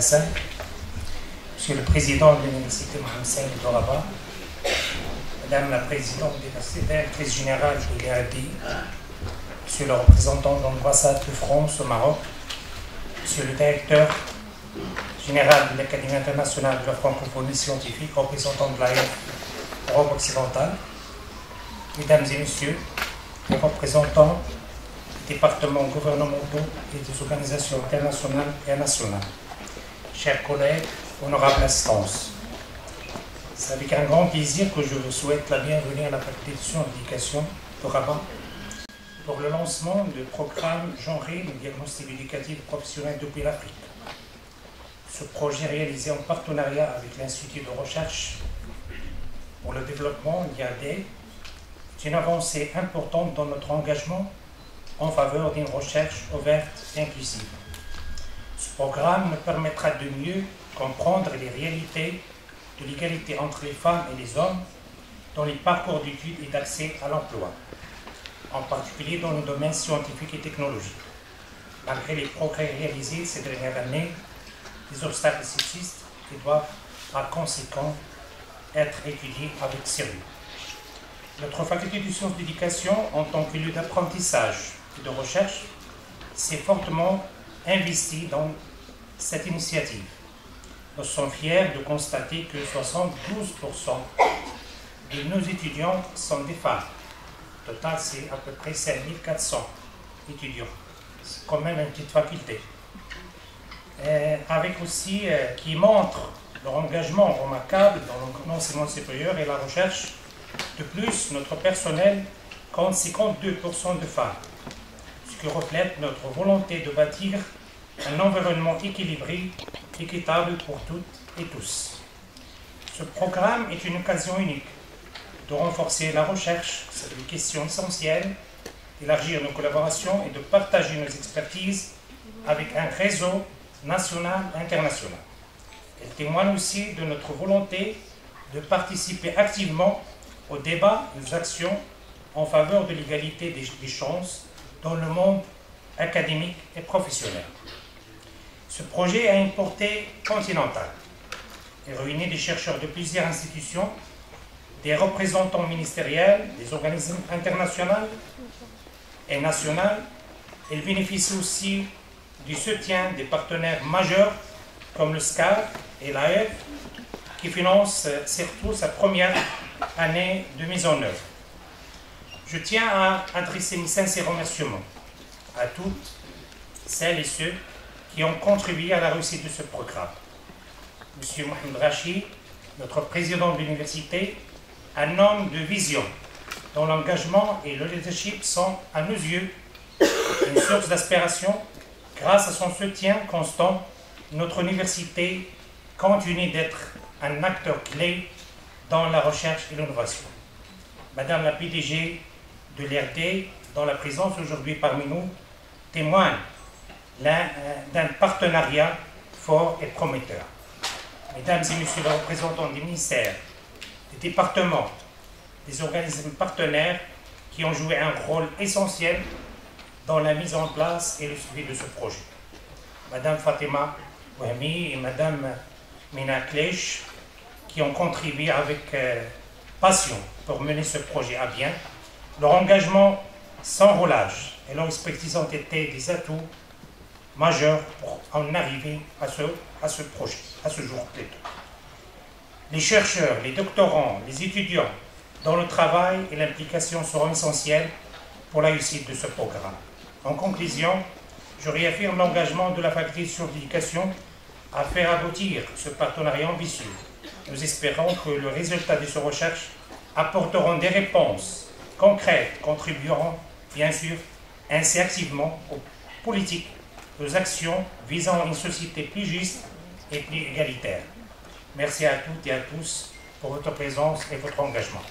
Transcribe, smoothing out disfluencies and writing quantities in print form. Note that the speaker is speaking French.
Hassan, Monsieur le Président de l'Université Mohamed V de Rabat, Madame la Présidente de la Directrice Générale de l'IRD, Monsieur le représentant de l'ambassade de France au Maroc, Monsieur le Directeur Général de l'Académie internationale de la francophonie scientifique, représentant de l'AF Europe occidentale, Mesdames et Messieurs les représentants des départements gouvernementaux et des organisations internationales et nationales, chers collègues, honorables instances, c'est avec un grand plaisir que je vous souhaite la bienvenue à la faculté de sciences et d'éducation de Rabat pour le lancement du programme genré de diagnostic éducatif professionnel depuis l'Afrique. Ce projet réalisé en partenariat avec l'Institut de recherche pour le développement, l'IRD, est une avancée importante dans notre engagement en faveur d'une recherche ouverte et inclusive. Ce programme nous permettra de mieux comprendre les réalités de l'égalité entre les femmes et les hommes dans les parcours d'études et d'accès à l'emploi, en particulier dans le domaine scientifique et technologique. Malgré les progrès réalisés ces dernières années, les obstacles subsistent et doivent par conséquent être étudiés avec sérieux. Notre faculté de sciences d'éducation, en tant que lieu d'apprentissage et de recherche, s'est fortement investie dans cette initiative. Nous sommes fiers de constater que 72% de nos étudiants sont des femmes. Au total, c'est à peu près 5400 étudiants. C'est quand même une petite faculté. Avec aussi qui montre leur engagement remarquable dans l'enseignement supérieur et la recherche. De plus, notre personnel compte 52% de femmes, ce qui reflète notre volonté de bâtir un environnement équilibré, équitable pour toutes et tous. Ce programme est une occasion unique de renforcer la recherche sur des questions essentielles, d'élargir nos collaborations et de partager nos expertises avec un réseau national et international. Elle témoigne aussi de notre volonté de participer activement aux débats et aux actions en faveur de l'égalité des chances dans le monde académique et professionnel. Ce projet a une portée continentale. Il réunit des chercheurs de plusieurs institutions, des représentants ministériels, des organismes internationaux et nationaux. Il bénéficie aussi du soutien des partenaires majeurs comme le SCAR et l'AF, qui financent surtout sa première année de mise en œuvre. Je tiens à adresser mes sincères remerciements à toutes celles et ceux qui ont contribué à la réussite de ce programme. Monsieur Mohamed Rachid, notre président de l'université, un homme de vision, dont l'engagement et le leadership sont, à nos yeux, une source d'aspiration. Grâce à son soutien constant, notre université continue d'être un acteur clé dans la recherche et l'innovation. Madame la PDG de l'IRD, dont la présence aujourd'hui parmi nous, témoigne d'un partenariat fort et prometteur. Mesdames et Messieurs les représentants des ministères, des départements, des organismes partenaires qui ont joué un rôle essentiel dans la mise en place et le suivi de ce projet. Madame Fatima Ouahmi et Madame Mina Kleish, qui ont contribué avec passion pour mener ce projet à bien. Leur engagement sans relâche et leur expertise ont été des atouts majeurs pour en arriver à ce projet, à ce jour plutôt. Les chercheurs, les doctorants, les étudiants, dont le travail et l'implication seront essentiels pour la réussite de ce programme. En conclusion, je réaffirme l'engagement de la faculté de sciences de l'éducation à faire aboutir ce partenariat ambitieux. Nous espérons que le résultat de ces recherches apporteront des réponses concrètes, contribueront bien sûr ainsi activement aux politiques, aux actions visant une société plus juste et plus égalitaire. Merci à toutes et à tous pour votre présence et votre engagement.